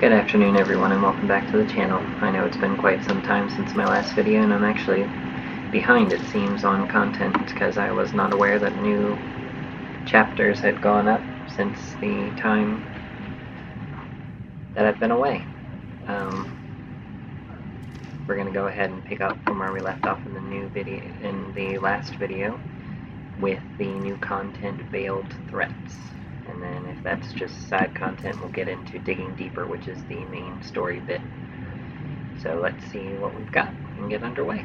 Good afternoon everyone and welcome back to the channel. I know it's been quite some time since my last video and I'm actually behind, it seems, on content because I was not aware that new chapters had gone up since the time that I've been away. We're going to go ahead and pick up from where we left off in the last video with the new content, Veiled Threats. And then if that's just side content, we'll get into Digging Deeper, which is the main story bit. So let's see what we've got and get underway.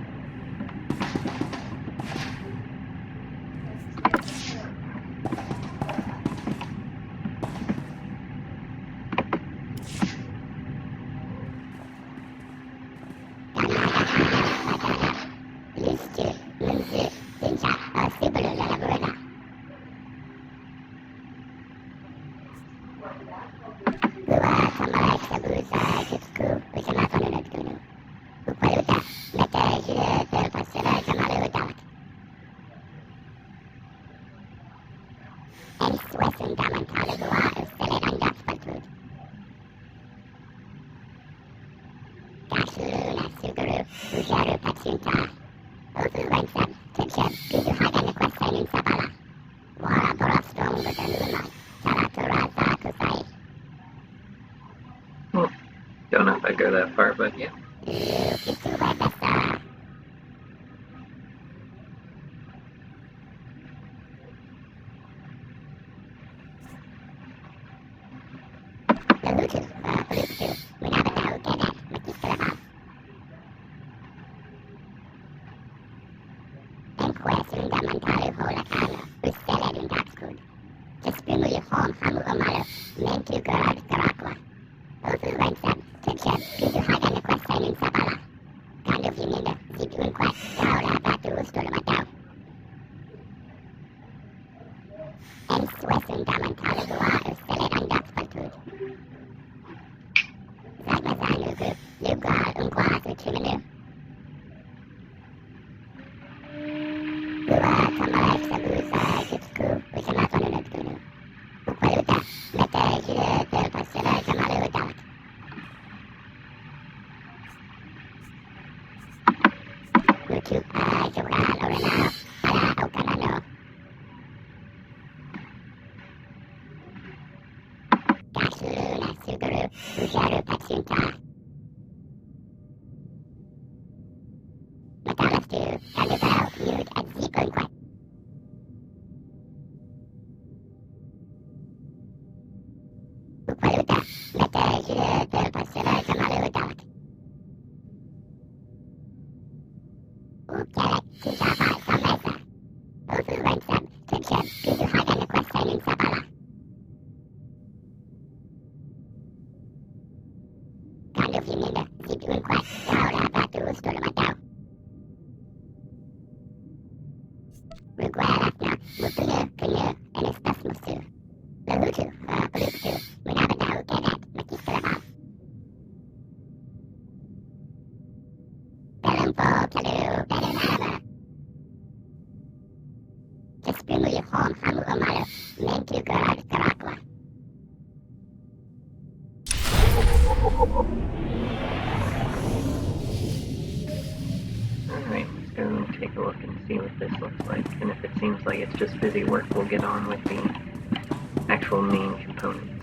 Don't know if I'd go that far, but yeah. Alright, let's go take a look and see what this looks like. And if it seems like it's just busy work, we'll get on with the actual main components.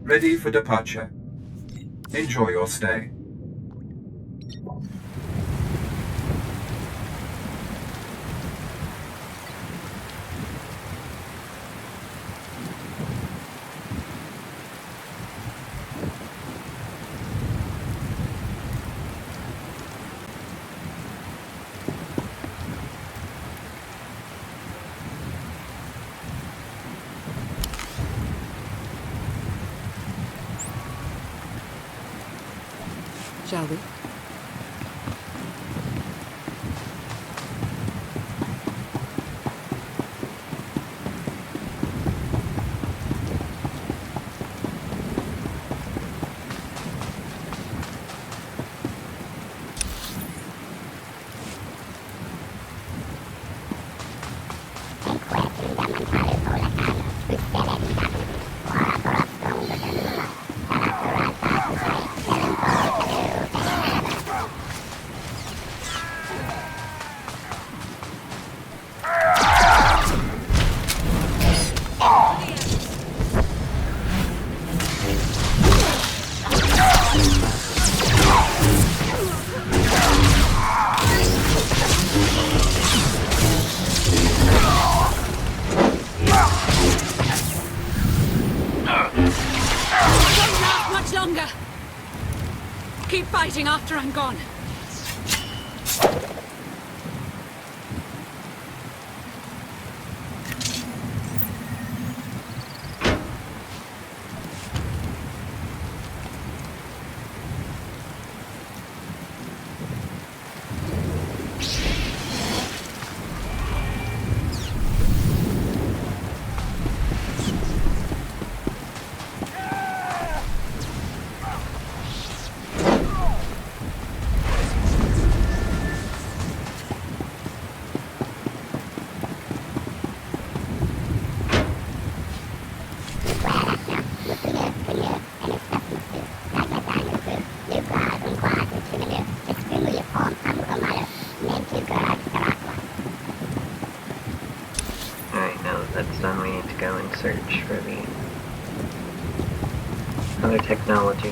Ready for departure. Enjoy your stay. shall we? Keep fighting after I'm gone. Alright, now that that's done, we need to go and search for the other technology.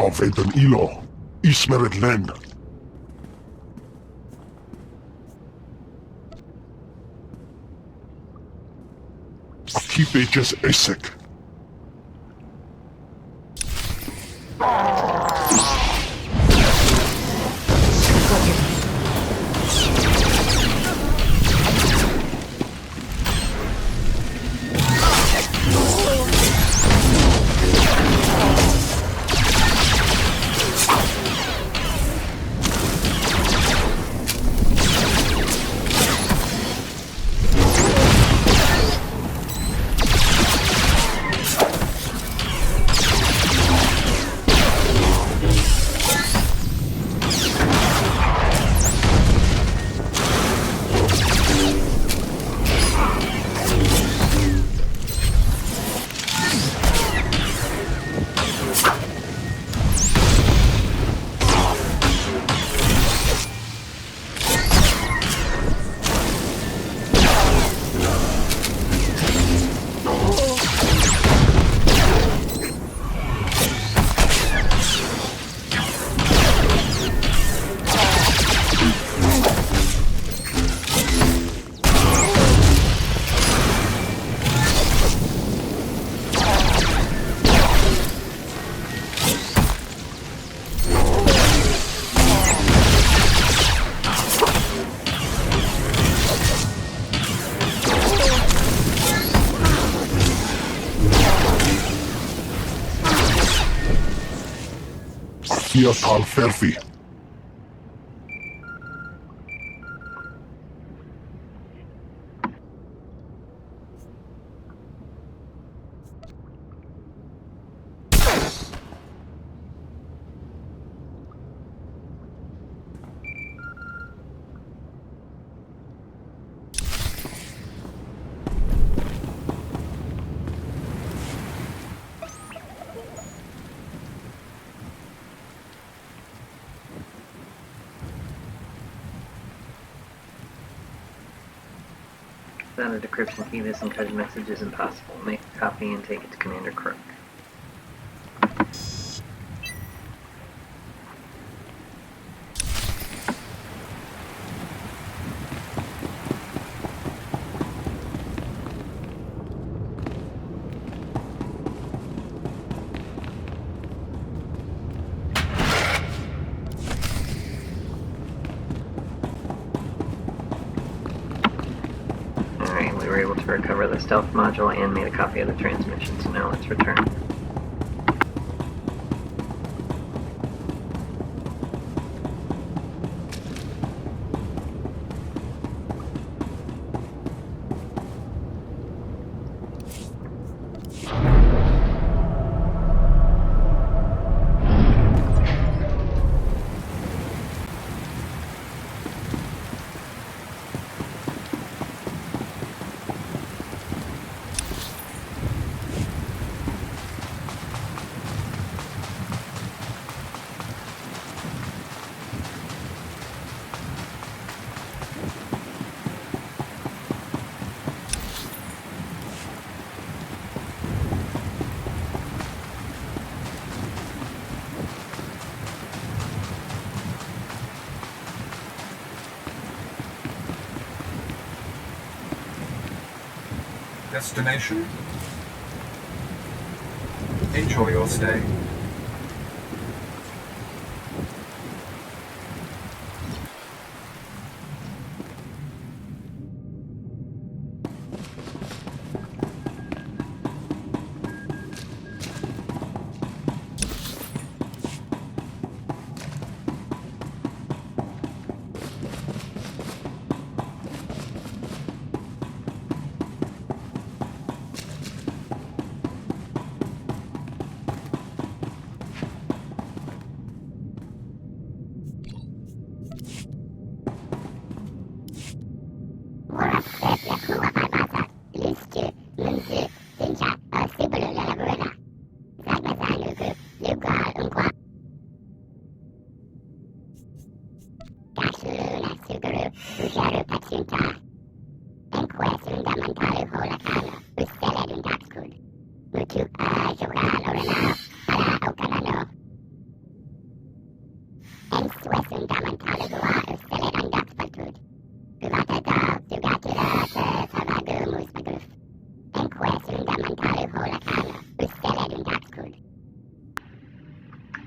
Aveten ilo, ismeret len. Akipeches esek. Tal Ferfi. Without a decryption key, this encoded message is impossible. Make a copy and take it to Commander Crook. Alright, we were able to recover the stealth module and made a copy of the transmission, so now let's return. Destination. Enjoy your stay.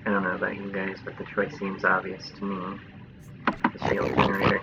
I don't know about you guys, but the choice seems obvious to me. The shield generator.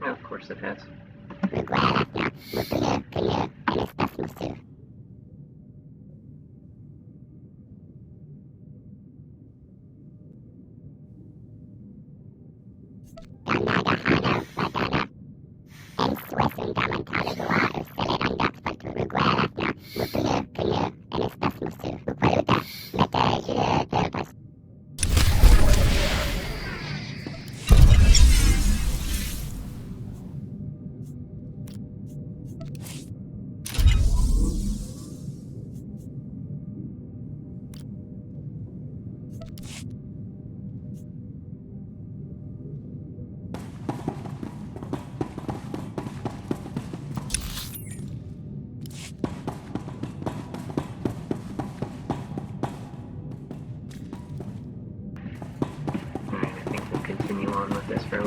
Of course it has.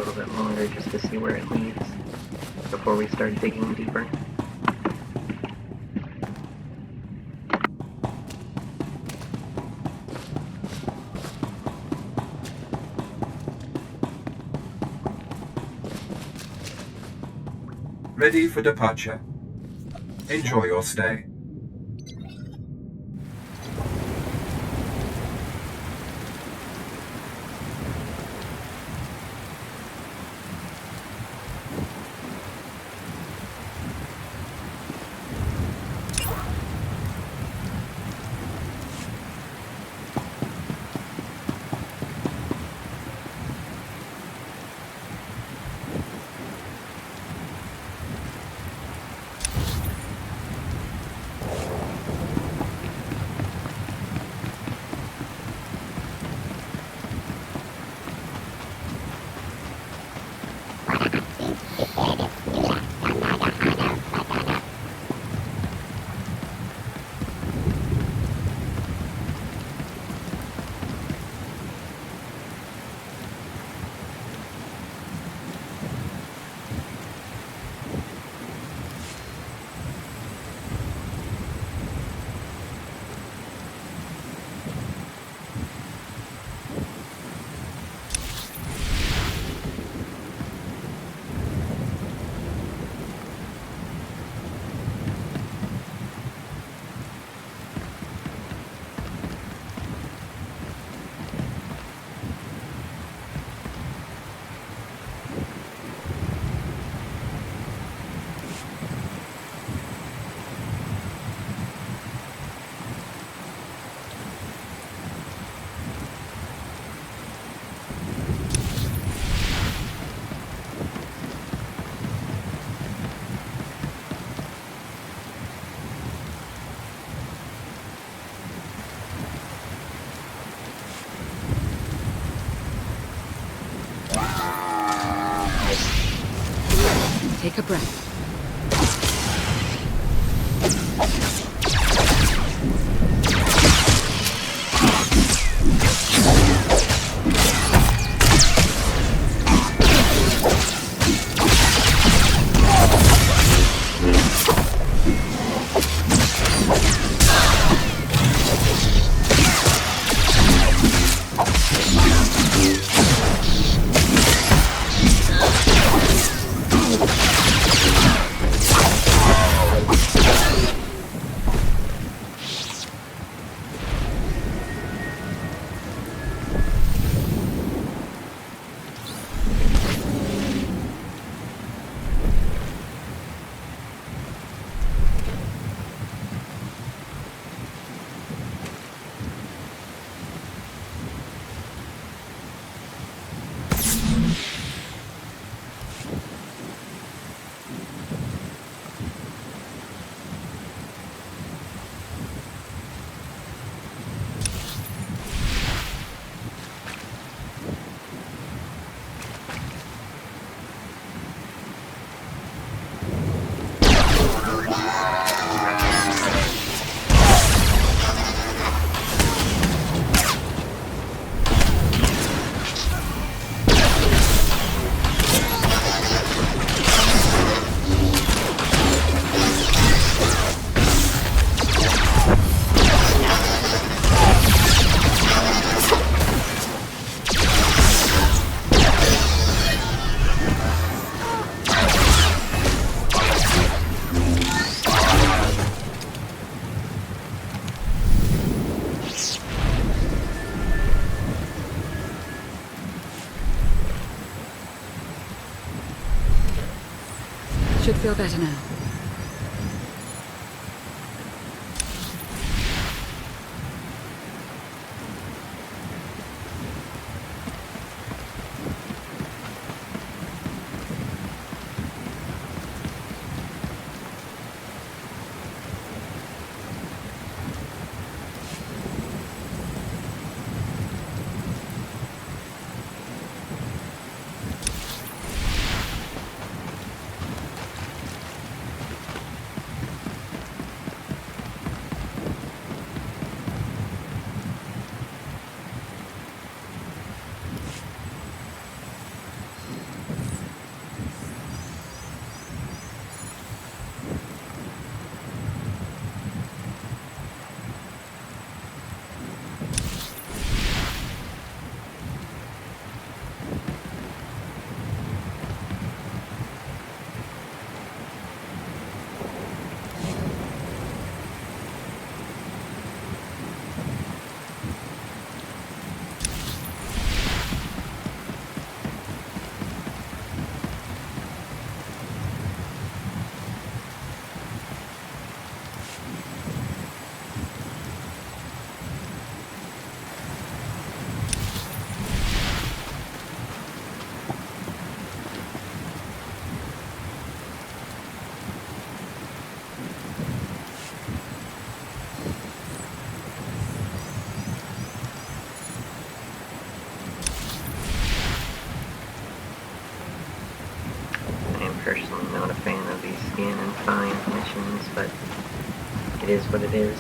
little bit longer just to see where it leads before we start digging deeper. Ready for departure. Enjoy your stay. Take a breath. Should feel better now. missions, but it is what it is.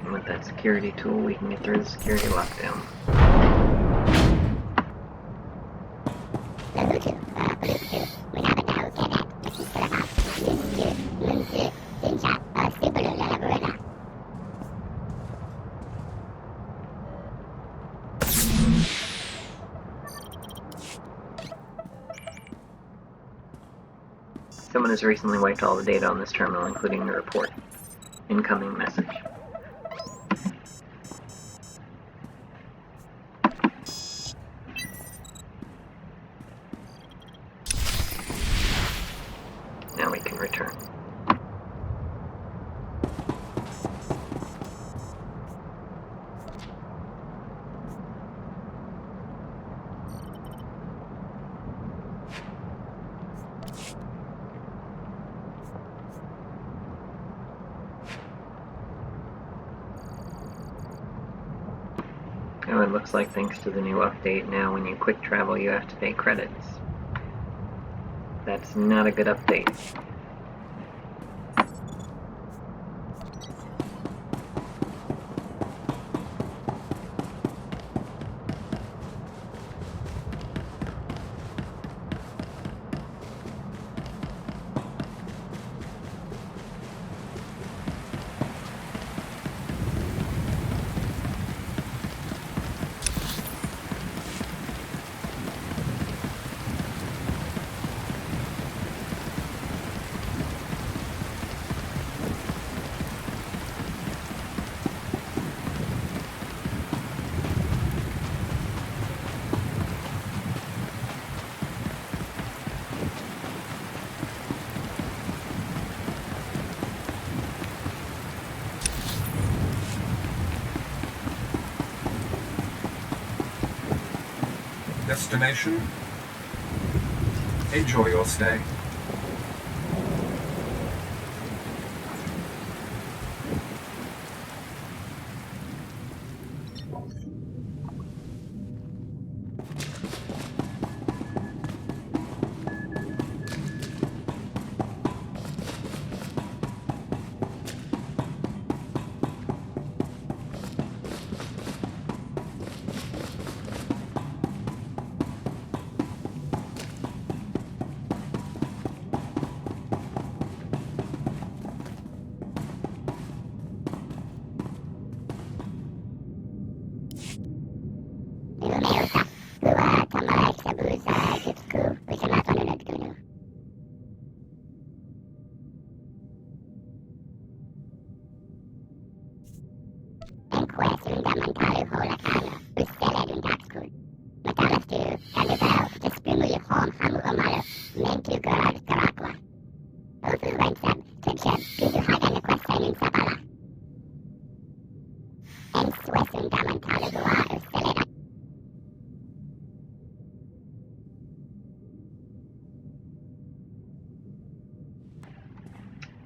And with that security tool, we can get through the security lockdown. Someone has recently wiped all the data on this terminal, including the report. Incoming message. Now we can return. Oh, it looks like thanks to the new update, now when you quick travel you have to pay credits. That's not a good update. Destination. Enjoy your stay.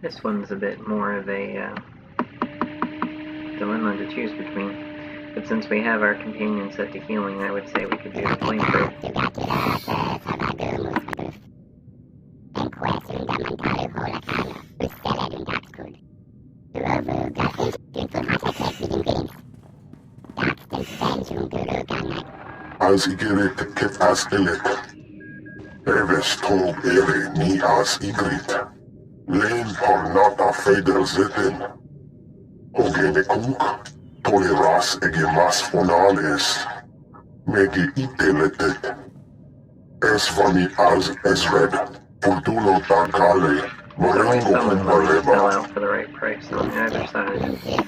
This one's a bit more of a dilemma to choose between. But since we have our companion set to healing, I would say we could do the flamethrower. as igeret ket as elet. Eves tog ere ni as igrit. Len parnata feder zeten. Ogene kuk, toleras ege mas fonales. Mege iteletet. Esvani as esred. Fortuno tankale. Certainly Morango someone's willing to sell humbaleva. out for the right price on either side.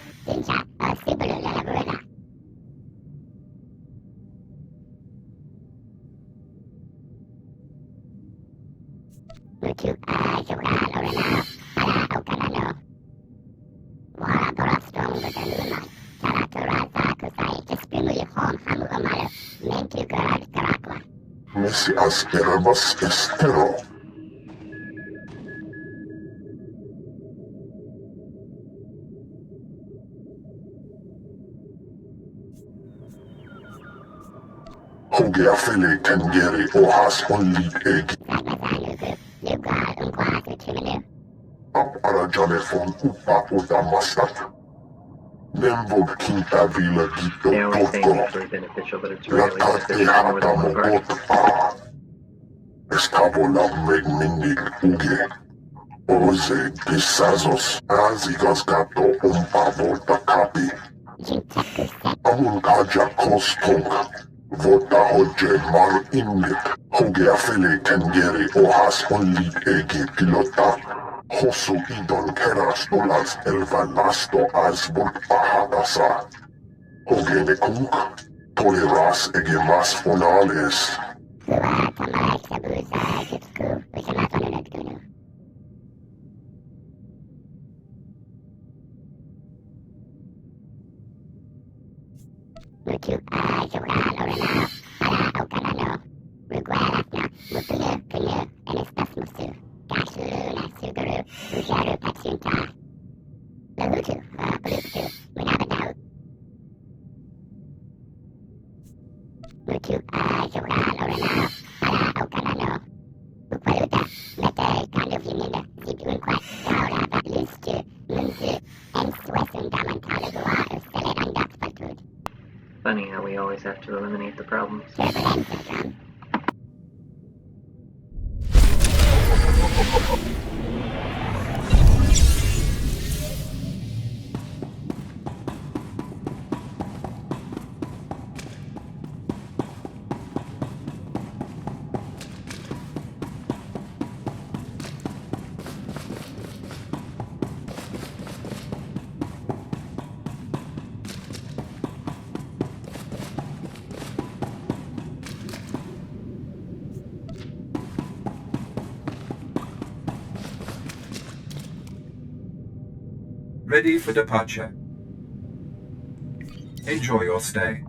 Messi as erebus estero. Hoge afele tengere ohas onlit eg. Ap arajane von upa uda mastat. Nemvog kinta vila gito They always say torko. mutually beneficial, but it's rarely Latat e beneficial to more hata than one party. mogot a. Estavo la megmindig uge. Oze pisazos. Azigas gato umpa volta kapi. Amun kaja kostonk. Vota hoje mar inget. Hoge afele tengere ohas onlit ege pilota. Hosu idon keras dolas elvanasto as volt ahadasa. Hoge ne kuk. Toleras ege mas fonales. Funny how we always have to eliminate the problems. Ready for departure. Enjoy your stay.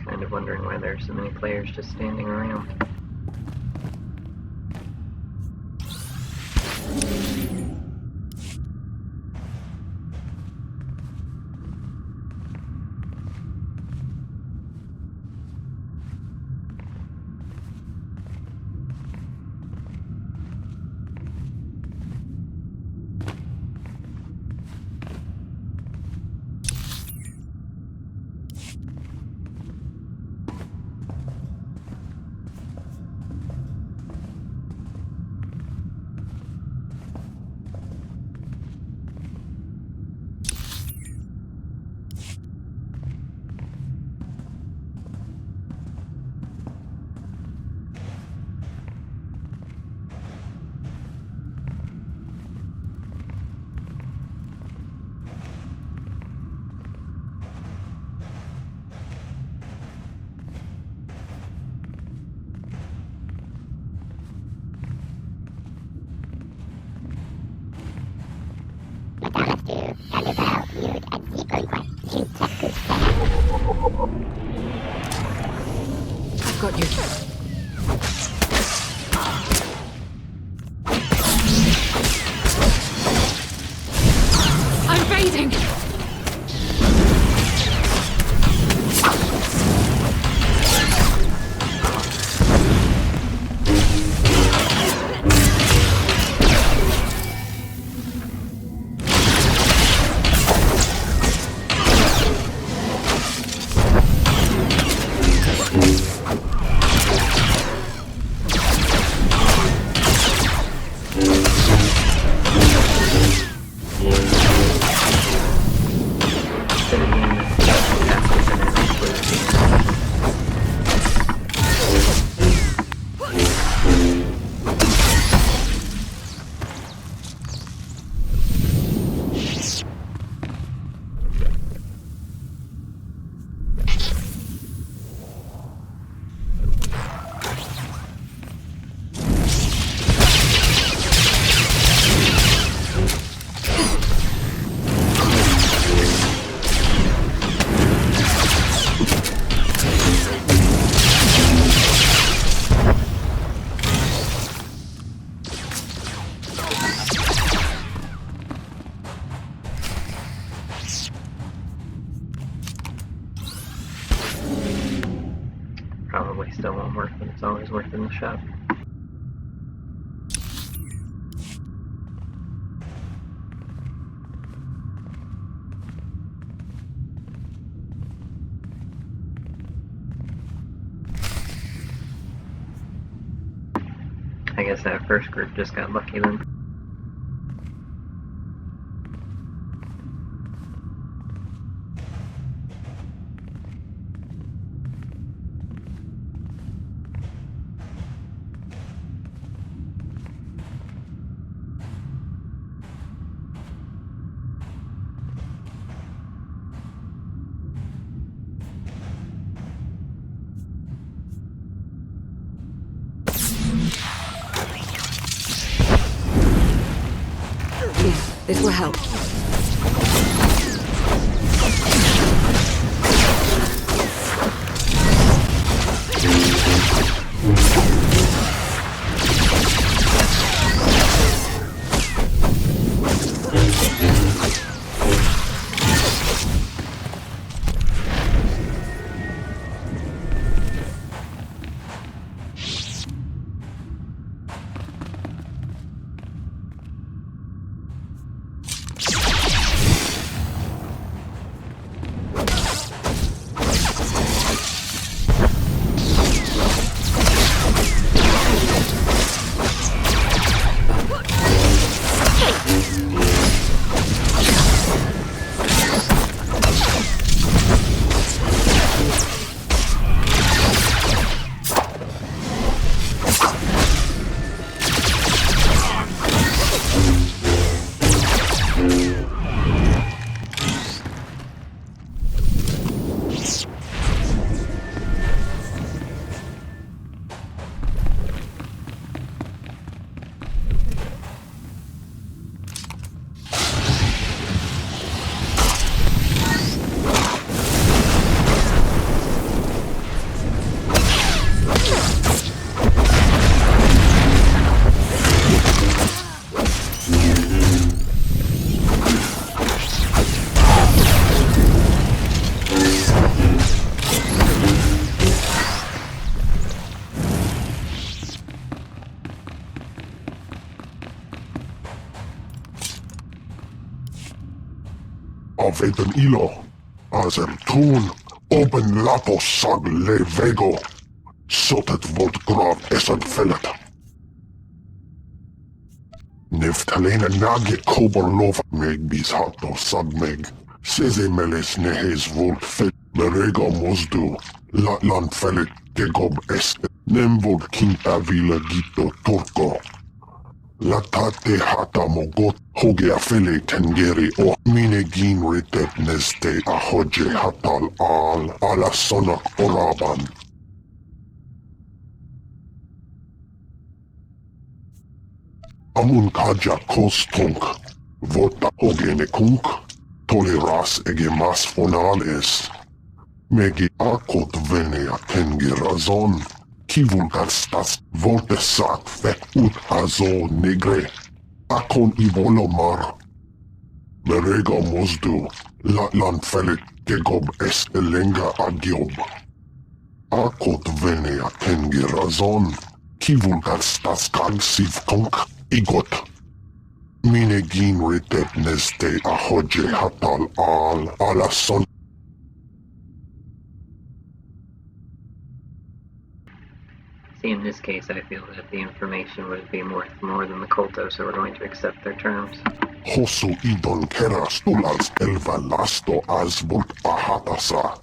Kind of wondering why there's so many players just standing around. bleeding! Probably still won't work, but it's always worth in the shop. I guess that first group just got lucky then. This will help. Aveten ilo, asem tuun, open lapos sag le vego, sotet volt grav esan fellet. Neftalena nage koborlov meg bis hato sag meg, seze meles nehes volt fel, merega mosdu, latlan fellet gegob este, nemvod kinta vila gito torko. Latate hata mogot hogea fele tengeri o minegin ritet neste a hoje hatal al ala sonak oraban. Amun kaja kostunk, vota hogene kunk, toleras ege mas fonales. Megi akot venea tengerazon. Kivulgastas voltesak fet ut azo negre, akon ivolomar. Merega mosdu, Latlan felit kegob es elenga agiob. Akot venea tengi razon, kivulgar staskag sivkonk igot. Minegin ritet neste ahoje hatal al alason. See, in this case, I feel that the information would be worth more than the Kolto, so we're going to accept their terms. Hosu idon keras tulals elva lasto asbult ahatasa.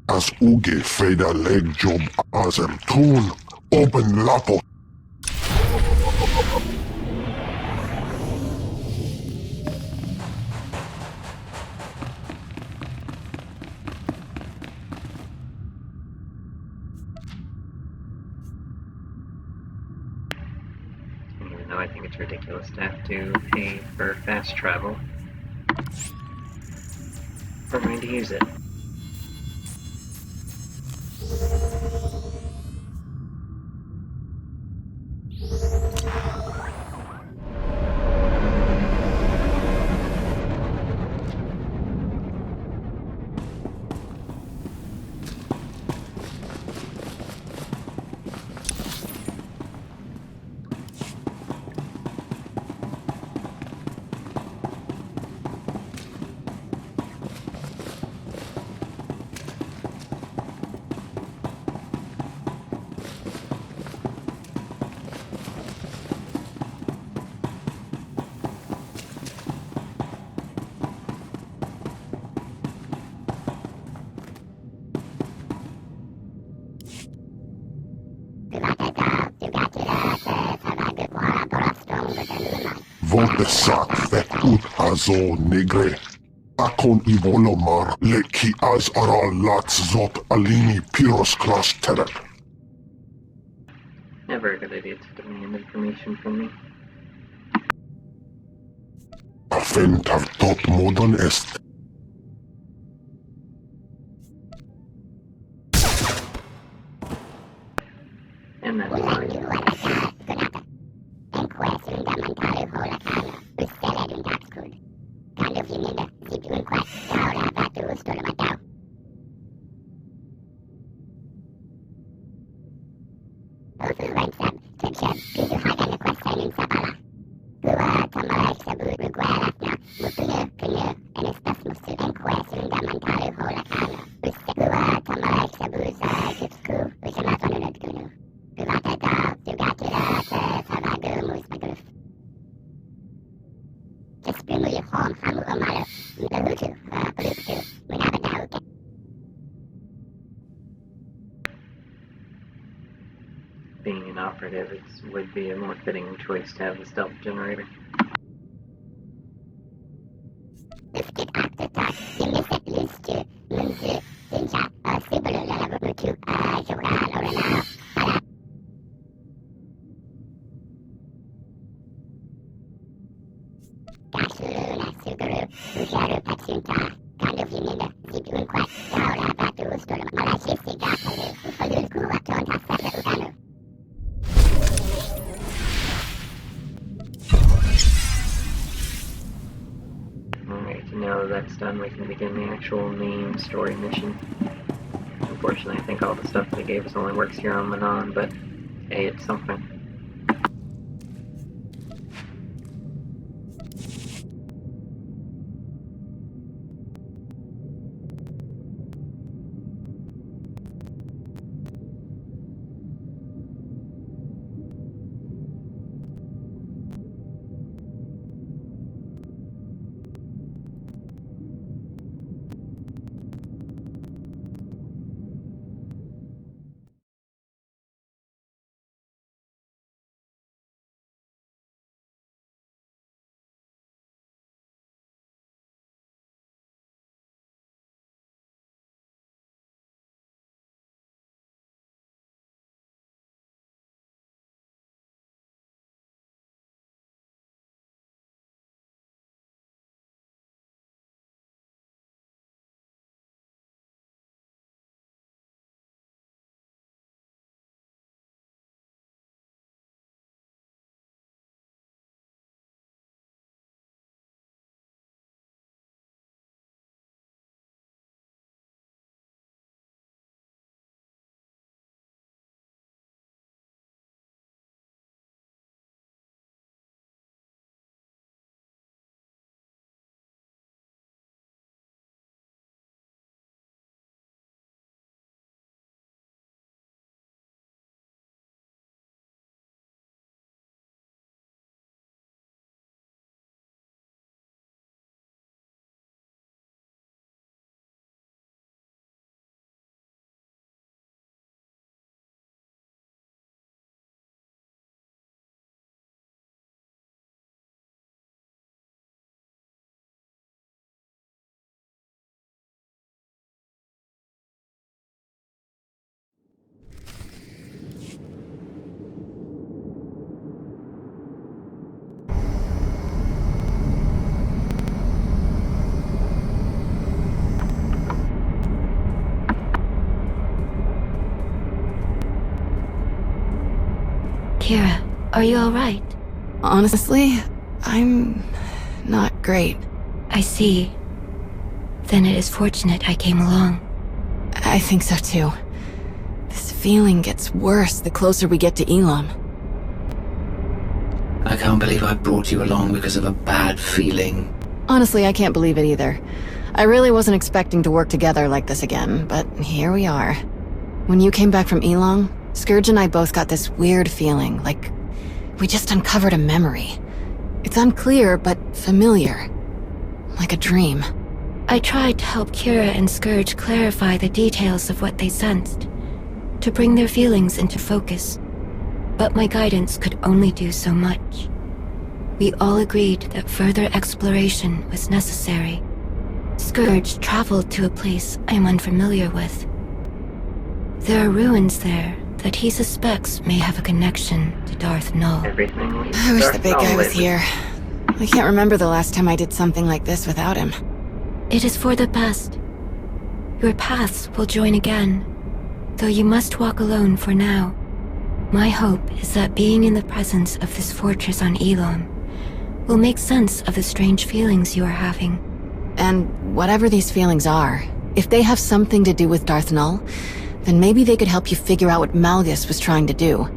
As uge feda leg job as em tun, open lapo. Even though I think it's ridiculous to have to pay for fast travel, we're going to use it. Voltesak vet ut azo negre. Akon ivolomar leki az aral lats zot alini pyros klas teret. Never a good idea to demand information from me. Afentav tot modon est. And that's fine. Being an operative, it would be a more fitting choice to have the stealth generator. Alright, now that that's done, we can begin the actual main story mission. Unfortunately, I think all the stuff they gave us only works here on Manaan, but hey, it's something. Kira, are you alright? Honestly, I'm not great. I see. Then it is fortunate I came along. I think so too. This feeling gets worse the closer we get to Elam. I can't believe I brought you along because of a bad feeling. Honestly, I can't believe it either. I really wasn't expecting to work together like this again, but here we are. When you came back from Elong, Scourge and I both got this weird feeling, like we just uncovered a memory. It's unclear, but familiar. Like a dream. I tried to help Kira and Scourge clarify the details of what they sensed, to bring their feelings into focus. But my guidance could only do so much. We all agreed that further exploration was necessary. Scourge traveled to a place I am unfamiliar with. There are ruins there that he suspects may have a connection to Darth Null. Everything leads I wish Darth the big Null guy was lately. here. I can't remember the last time I did something like this without him. It is for the best. Your paths will join again, though you must walk alone for now. My hope is that being in the presence of this fortress on Elam will make sense of the strange feelings you are having. And whatever these feelings are, if they have something to do with Darth Null, then maybe they could help you figure out what Malgus was trying to do.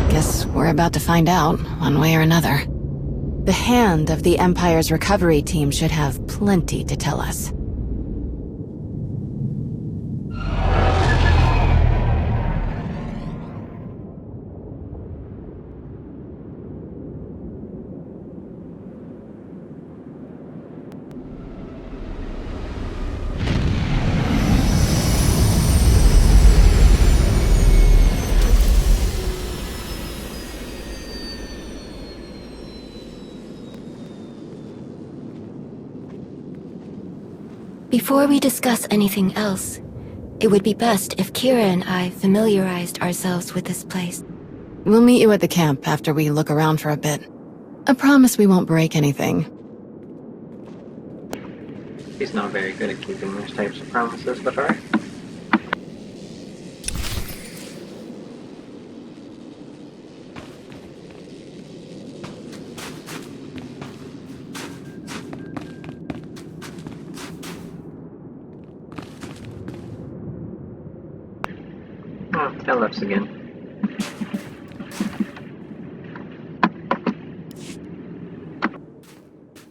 Guess we're about to find out, one way or another. The hand of the Empire's recovery team should have plenty to tell us. Before we discuss anything else, it would be best if Kira and I familiarized ourselves with this place. We'll meet you at the camp after we look around for a bit. I promise we won't break anything. He's not very good at keeping those types of promises, but alright. Oh, Telos again.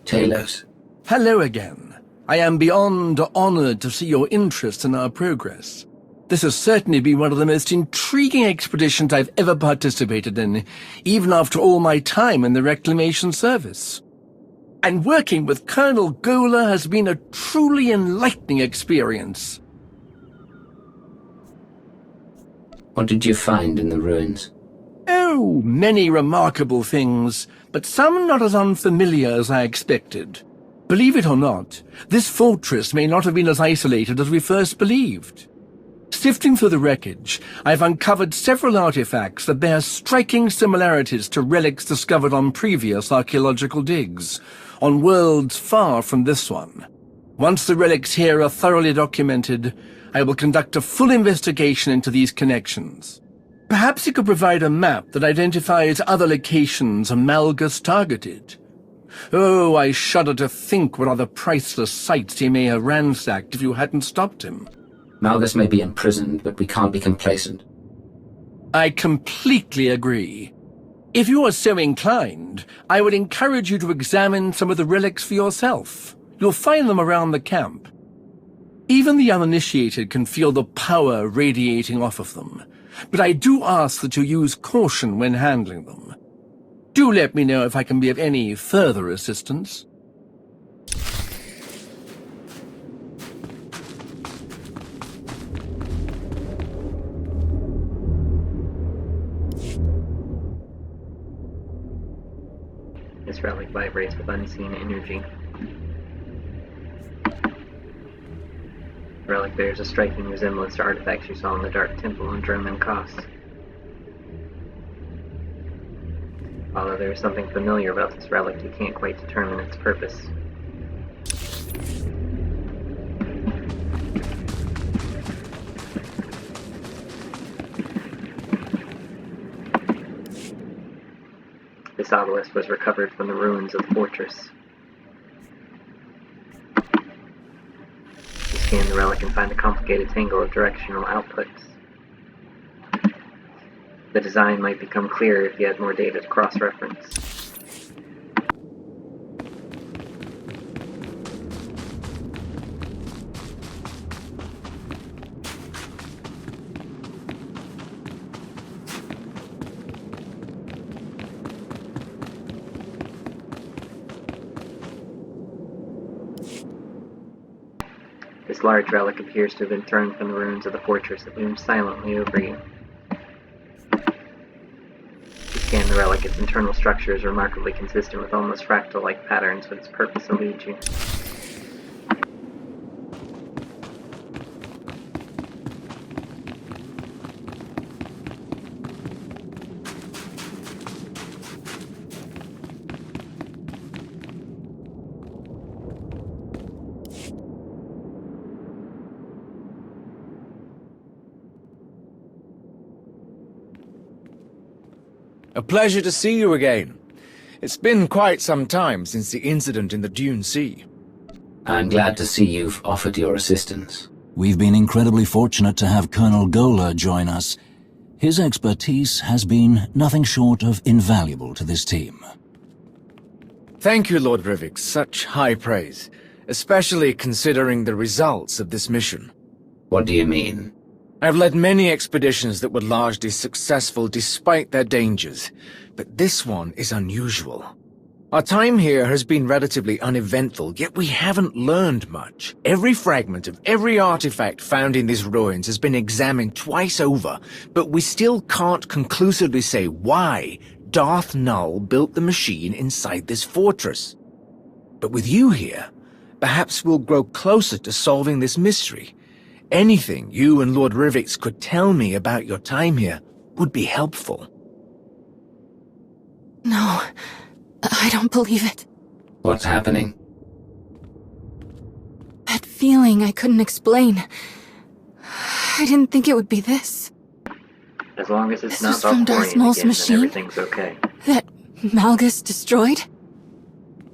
Talos. Hello again. I am beyond honored to see your interest in our progress. This has certainly been one of the most intriguing expeditions I've ever participated in, even after all my time in the Reclamation Service. And working with Colonel Gola has been a truly enlightening experience. What did you find in the ruins? Oh, many remarkable things, but some not as unfamiliar as I expected. Believe it or not, this fortress may not have been as isolated as we first believed. Sifting through the wreckage, I've uncovered several artifacts that bear striking similarities to relics discovered on previous archaeological digs, on worlds far from this one. Once the relics here are thoroughly documented, I will conduct a full investigation into these connections. Perhaps you could provide a map that identifies other locations Malgus targeted. Oh, I shudder to think what other priceless sites he may have ransacked if you hadn't stopped him. Malgus may be imprisoned, but we can't be complacent. I completely agree. If you are so inclined, I would encourage you to examine some of the relics for yourself. You'll find them around the camp. Even the uninitiated can feel the power radiating off of them, but I do ask that you use caution when handling them. Do let me know if I can be of any further assistance. This relic vibrates with unseen energy. The relic bears a striking resemblance to artifacts you saw in the Dark Temple on German Kos. Although there is something familiar about this relic, you can't quite determine its purpose. this obelisk was recovered from the ruins of the fortress. You scan the relic and find a complicated tangle of directional outputs. The design might become clearer if you had more data to cross-reference. This large relic appears to have been thrown from the ruins of the fortress that looms silently over you. You scan the relic, its internal structure is remarkably consistent with almost fractal-like patterns, but its purpose eludes you. A pleasure to see you again. It's been quite some time since the incident in the Dune Sea. I'm glad to see you've offered your assistance. We've been incredibly fortunate to have Colonel Gola join us. His expertise has been nothing short of invaluable to this team. Thank you, Lord Rivik. Such high praise, especially considering the results of this mission. What do you mean? I've led many expeditions that were largely successful despite their dangers, but this one is unusual. Our time here has been relatively uneventful, yet we haven't learned much. Every fragment of every artifact found in these ruins has been examined twice over, but we still can't conclusively say why Darth Null built the machine inside this fortress. But with you here, perhaps we'll grow closer to solving this mystery. Anything you and Lord Rivik could tell me about your time here would be helpful. No, I don't believe it. What's happening? That feeling I couldn't explain. I didn't think it would be this. As long as it's This not was from Darth Valkorian Null's again, machine? then everything's okay. That Malgus destroyed?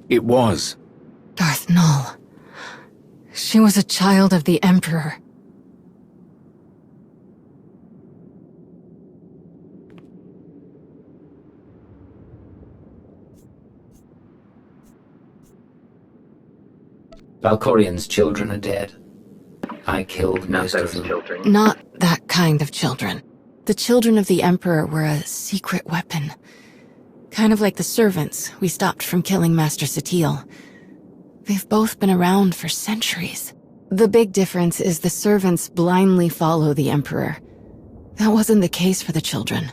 It was. Darth Null. She was a child of the Emperor. Valkorian's children are dead. I killed most of them. Children. Not that kind of children. The children of the Emperor were a secret weapon. Kind of like the servants we stopped from killing Master Satil. They've both been around for centuries. The big difference is the servants blindly follow the Emperor. That wasn't the case for the children.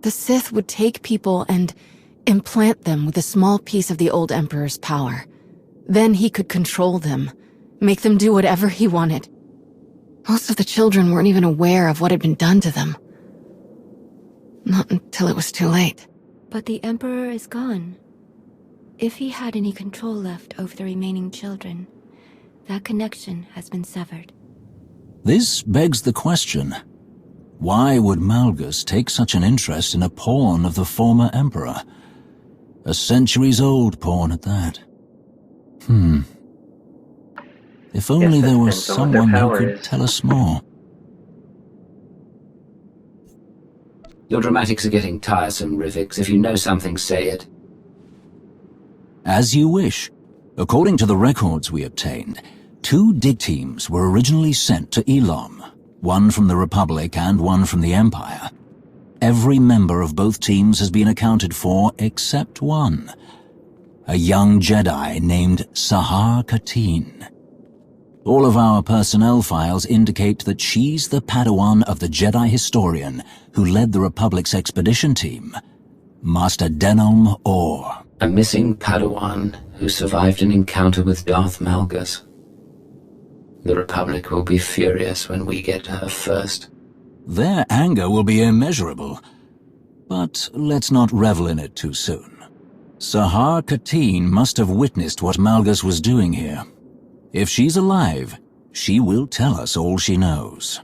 The Sith would take people and implant them with a small piece of the old Emperor's power. Then he could control them, make them do whatever he wanted. Most of the children weren't even aware of what had been done to them. Not until it was too late. But the Emperor is gone. If he had any control left over the remaining children, that connection has been severed. This begs the question. Why would Malgus take such an interest in a pawn of the former Emperor? A centuries-old pawn at that. If only there was someone who could tell us more. Your dramatics are getting tiresome, Rivik. If you know something, say it. As you wish. According to the records we obtained, 2 dig teams were originally sent to Elam, one from the Republic and one from the Empire. Every member of both teams has been accounted for except one. A young Jedi named Sahar Katin. All of our personnel files indicate that she's the Padawan of the Jedi historian who led the Republic's expedition team, Master Denholm Orr. A missing Padawan who survived an encounter with Darth Malgus. The Republic will be furious when we get to her first. Their anger will be immeasurable. But let's not revel in it too soon. Sahar Katin must have witnessed what Malgus was doing here. If she's alive, she will tell us all she knows.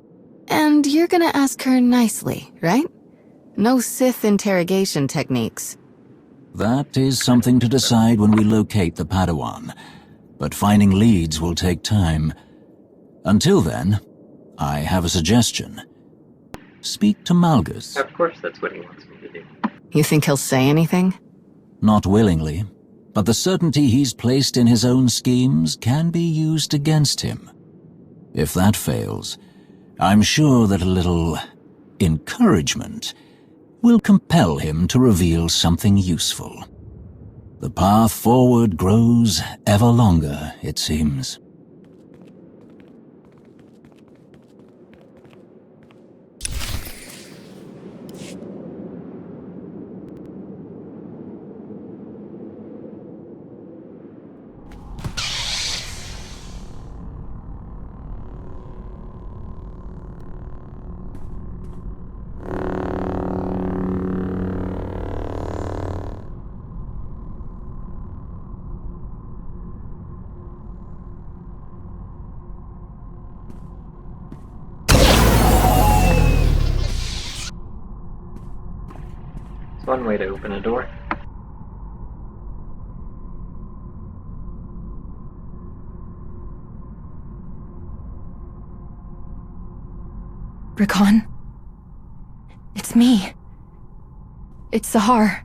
And you're gonna ask her nicely, right? No Sith interrogation techniques. That is something to decide when we locate the Padawan, but finding leads will take time. Until then, I have a suggestion. Speak to Malgus. Of course that's what he wants me to do. You think he'll say anything? Not willingly, but the certainty he's placed in his own schemes can be used against him. If that fails, I'm sure that a little encouragement will compel him to reveal something useful. The path forward grows ever longer, it seems. It's one way to open a door. Rakan? It's me. It's Sahar.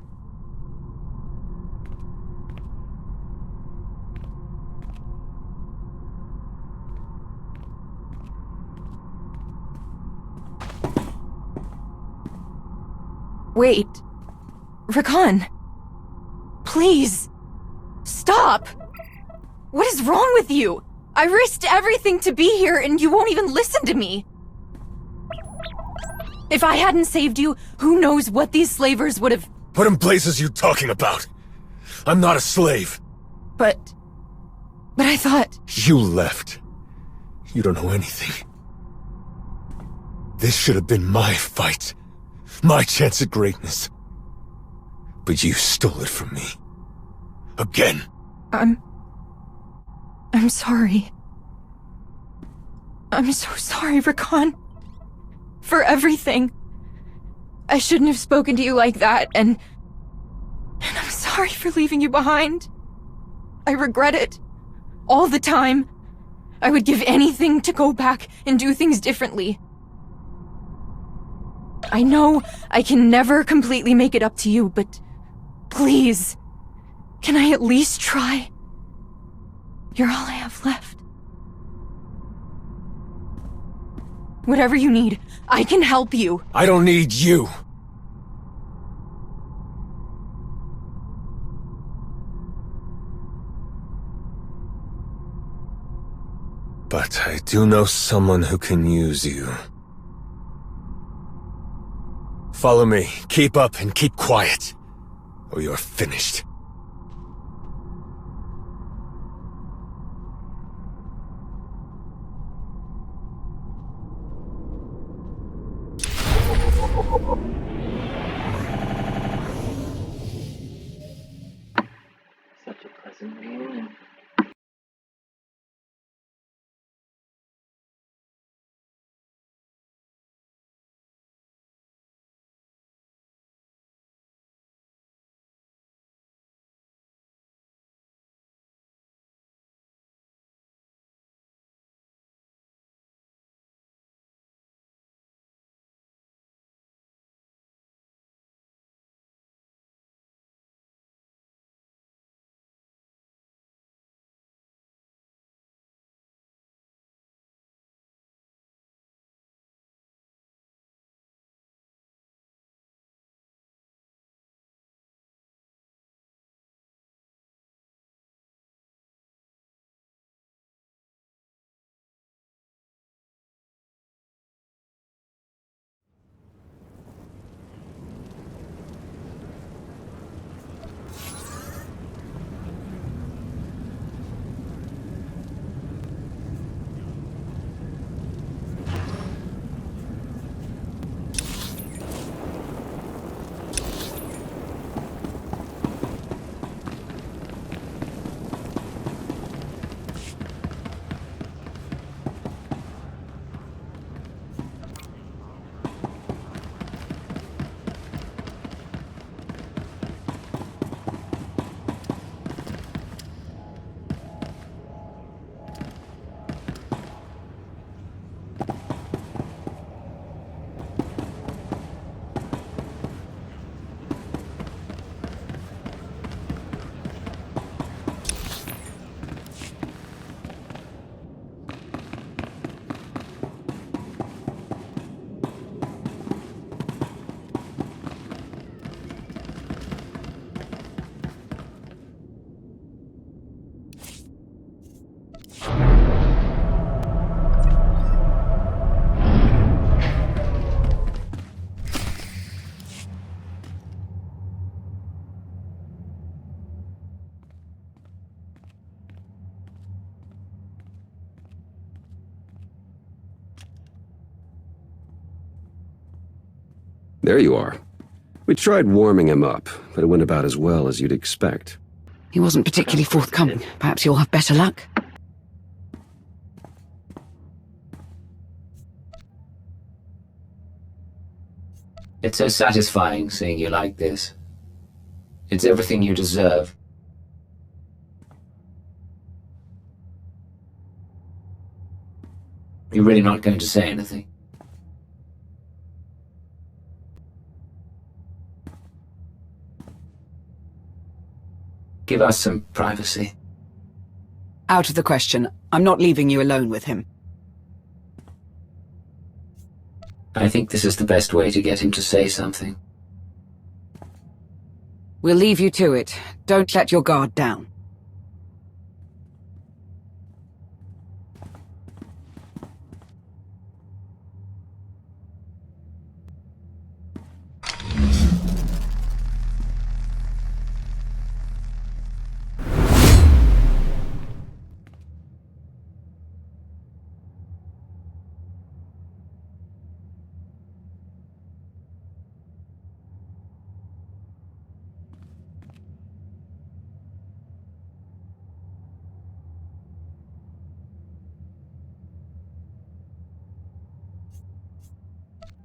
Wait. Rakan. Please. Stop. What is wrong with you? I risked everything to be here and you won't even listen to me. If I hadn't saved you, who knows what these slavers would have... What in blazes are you talking about? I'm not a slave. But I thought... You left. You don't know anything. This should have been my fight. My chance at greatness. But you stole it from me. Again. I'm sorry. I'm so sorry, Rakan. For everything. I shouldn't have spoken to you like that, and I'm sorry for leaving you behind. I regret it. All the time. I would give anything to go back and do things differently. I know I can never completely make it up to you, but please, can I at least try? You're all I have left. Whatever you need, I can help you. I don't need you. But I do know someone who can use you. Follow me. Keep up and keep quiet, or you're finished. Such a pleasant reunion. There you are. We tried warming him up, but it went about as well as you'd expect. He wasn't particularly forthcoming. Perhaps you'll have better luck. It's so satisfying seeing you like this. It's everything you deserve. You're really not going to say anything? Give us some privacy. Out of the question. I'm not leaving you alone with him. I think this is the best way to get him to say something. We'll leave you to it. Don't let your guard down.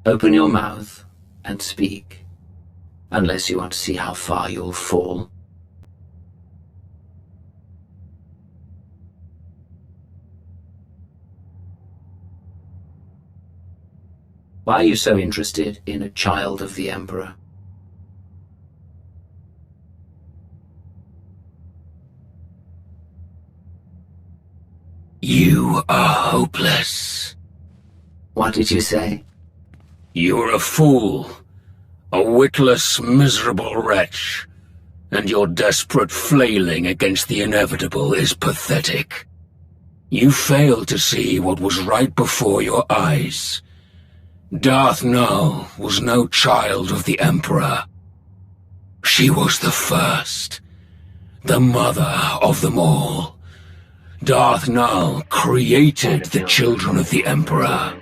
Open your mouth and speak, unless you want to see how far you'll fall. Why are you so interested in a child of the Emperor? You are hopeless. What did you say? You're a fool. A witless, miserable wretch. And your desperate flailing against the inevitable is pathetic. You failed to see what was right before your eyes. Darth Nul was no child of the Emperor. She was the first, the mother of them all. Darth Nul created the children of the Emperor.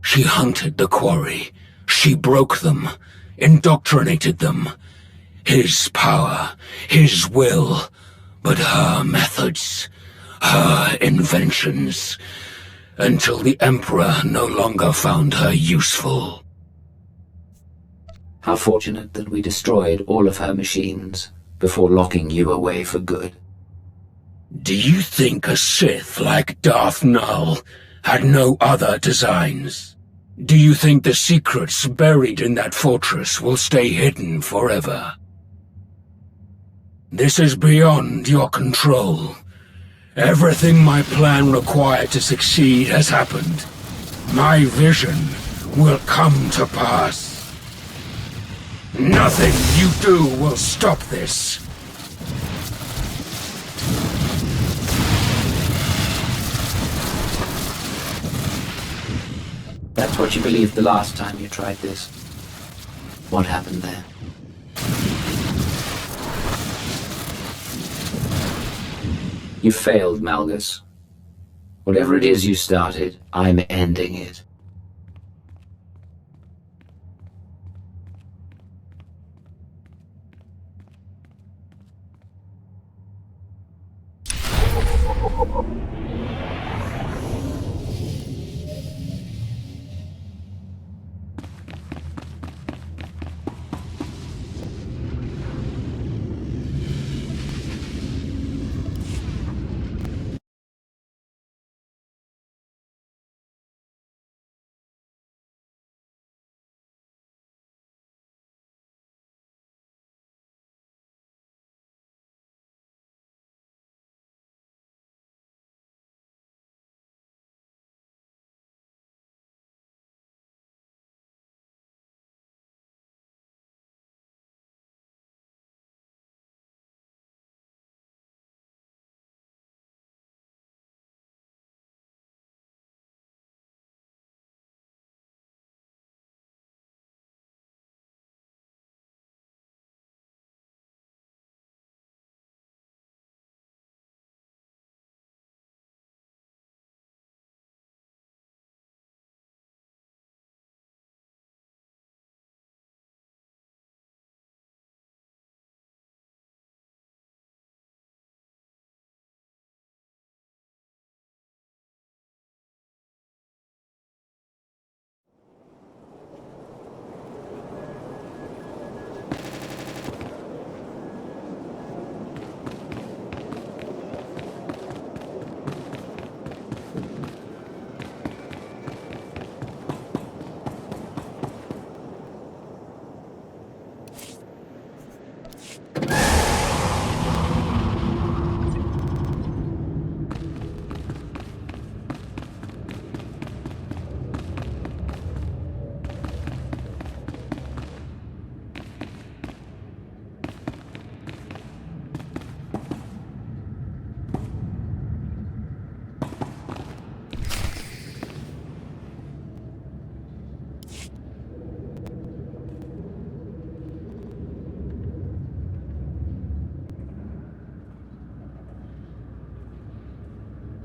She hunted the quarry. She broke them, indoctrinated them. His power, his will, but her methods, her inventions, until the Emperor no longer found her useful. How fortunate that we destroyed all of her machines before locking you away for good. Do you think a Sith like Darth Nul had no other designs? Do you think the secrets buried in that fortress will stay hidden forever? This is beyond your control. Everything my plan required to succeed has happened. My vision will come to pass. Nothing you do will stop this. That's what you believed the last time you tried this. What happened there? You failed, Malgus. Whatever it is you started, I'm ending it.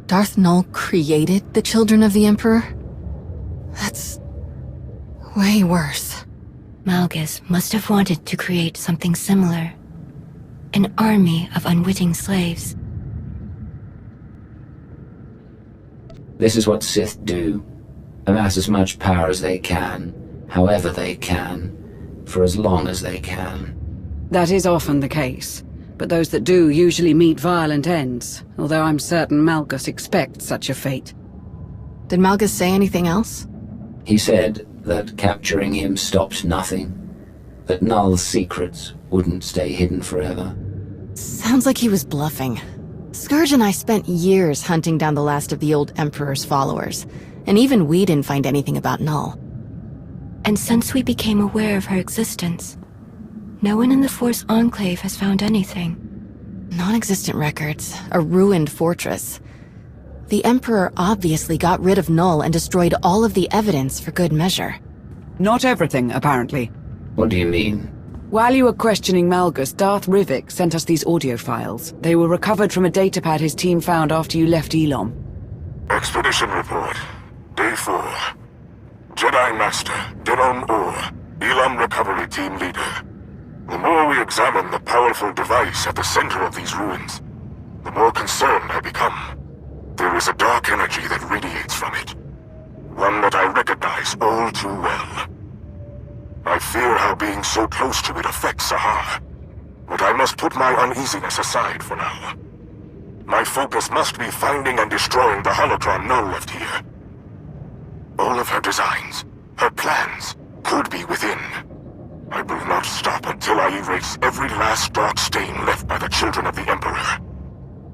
Darth Null created the Children of the Emperor? That's way worse. Malgus must have wanted to create something similar. An army of unwitting slaves. This is what Sith do. Amass as much power as they can, however they can, for as long as they can. That is often the case, but those that do usually meet violent ends, although I'm certain Malgus expects such a fate. Did Malgus say anything else? He said that capturing him stopped nothing, that Null's secrets wouldn't stay hidden forever. Sounds like he was bluffing. Scourge and I spent years hunting down the last of the old Emperor's followers, and even we didn't find anything about Null. And since we became aware of her existence, no one in the Force Enclave has found anything. Non-existent records, a ruined fortress. The Emperor obviously got rid of Null and destroyed all of the evidence for good measure. Not everything, apparently. What do you mean? While you were questioning Malgus, Darth Rivik sent us these audio files. They were recovered from a datapad his team found after you left Elom. Expedition report. Day 4. Jedi Master, Deron Orr, Elam Recovery Team Leader. The more we examine the powerful device at the center of these ruins, the more concerned I become. There is a dark energy that radiates from it. One that I recognize all too well. I fear how being so close to it affects Sahar, but I must put my uneasiness aside for now. My focus must be finding and destroying the holocron Null left here. All of her designs, her plans, could be within. I will not stop until I erase every last dark stain left by the Children of the Emperor.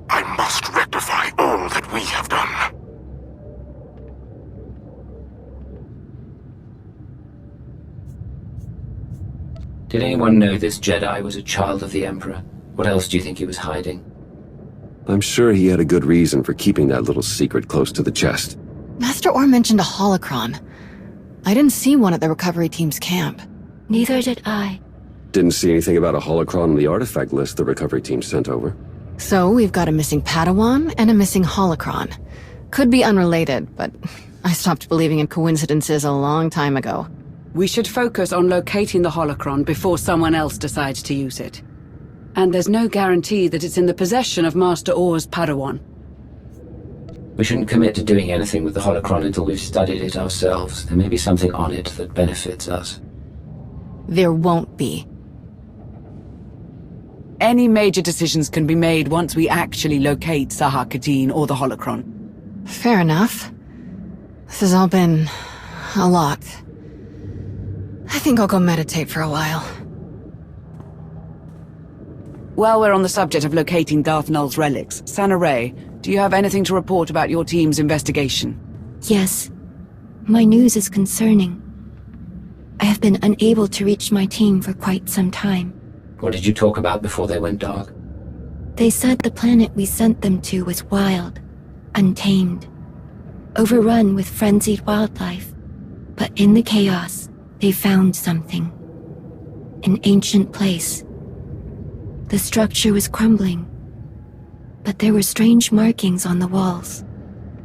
I must rectify all that we have done. Did anyone know this Jedi was a child of the Emperor? What else do you think he was hiding? I'm sure he had a good reason for keeping that little secret close to the chest. Master Orr mentioned a holocron. I didn't see one at the recovery team's camp. Neither did I. Didn't see anything about a holocron on the artifact list the recovery team sent over. So we've got a missing Padawan and a missing holocron. Could be unrelated, but I stopped believing in coincidences a long time ago. We should focus on locating the holocron before someone else decides to use it. And there's no guarantee that it's in the possession of Master Orr's Padawan. We shouldn't commit to doing anything with the holocron until we've studied it ourselves. There may be something on it that benefits us. There won't be. Any major decisions can be made once we actually locate Sahar Kadeen or the holocron. Fair enough. This has all been a lot. I think I'll go meditate for a while. While we're on the subject of locating Darth Null's relics, Sana Ray, do you have anything to report about your team's investigation? Yes. My news is concerning. I have been unable to reach my team for quite some time. What did you talk about before they went dark? They said the planet we sent them to was wild, untamed, overrun with frenzied wildlife. But in the chaos, they found something. An ancient place. The structure was crumbling, but there were strange markings on the walls.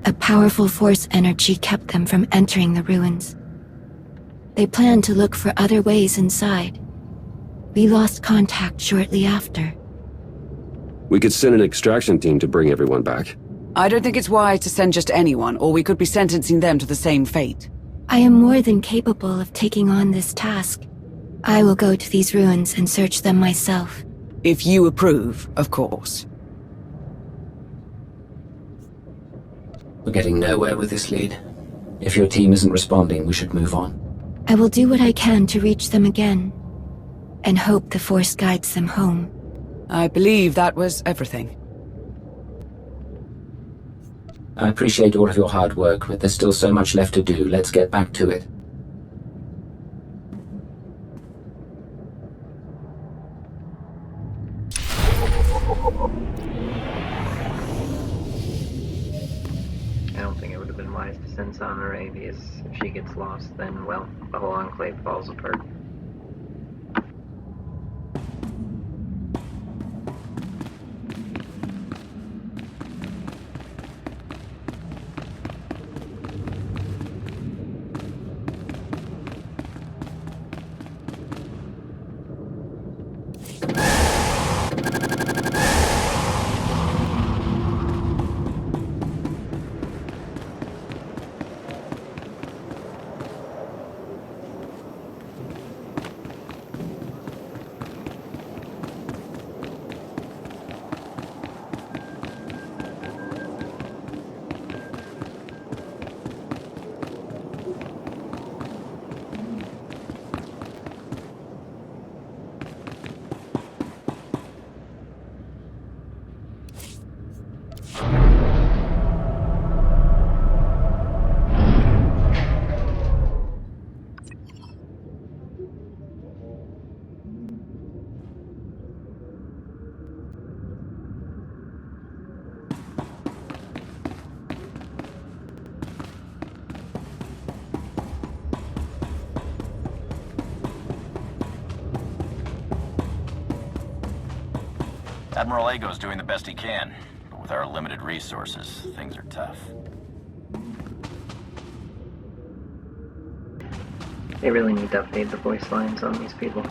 A powerful force energy kept them from entering the ruins. They planned to look for other ways inside. We lost contact shortly after. We could send an extraction team to bring everyone back. I don't think it's wise to send just anyone, or we could be sentencing them to the same fate. I am more than capable of taking on this task. I will go to these ruins and search them myself. If you approve, of course. We're getting nowhere with this lead. If your team isn't responding, we should move on. I will do what I can to reach them again, and hope the Force guides them home. I believe that was everything. I appreciate all of your hard work, but there's still so much left to do. Let's get back to it. I don't think it would have been wise to send Sana Ray, because if she gets lost, then, well, the whole Enclave falls apart. Admiral Ago's doing the best he can, but with our limited resources, things are tough. They really need to update the voice lines on these people.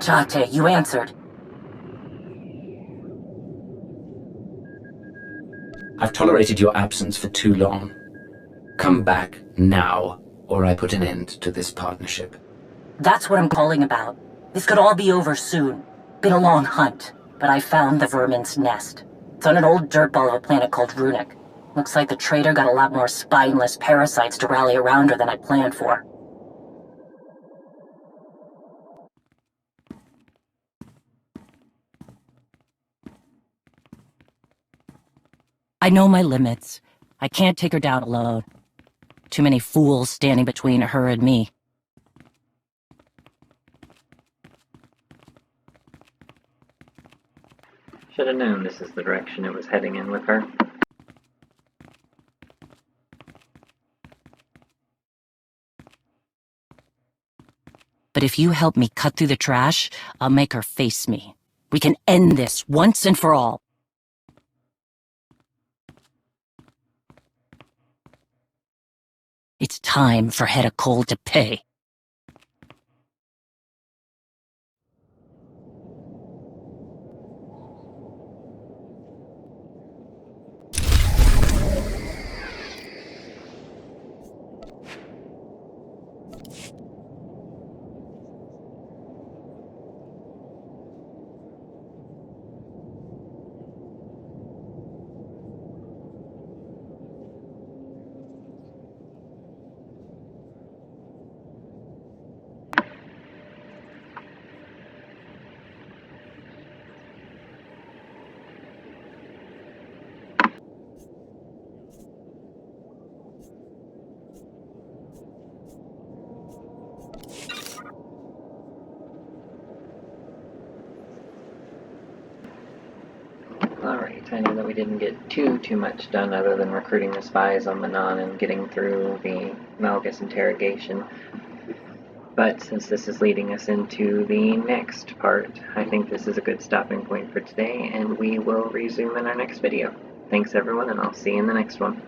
Tate, you answered. I've tolerated your absence for too long. Come back now, or I put an end to this partnership. That's what I'm calling about. This could all be over soon. Been a long hunt, but I found the vermin's nest. It's on an old dirtball of a planet called Runic. Looks like the traitor got a lot more spineless parasites to rally around her than I planned for. I know my limits. I can't take her down alone. Too many fools standing between her and me. Should have known this is the direction it was heading in with her. But if you help me cut through the trash, I'll make her face me. We can end this once and for all. It's time for Hedda Cole to pay. Alright, I know that we didn't get too much done other than recruiting the spies on Manaan and getting through the Malgus interrogation. But since this is leading us into the next part, I think this is a good stopping point for today, and we will resume in our next video. Thanks everyone, and I'll see you in the next one.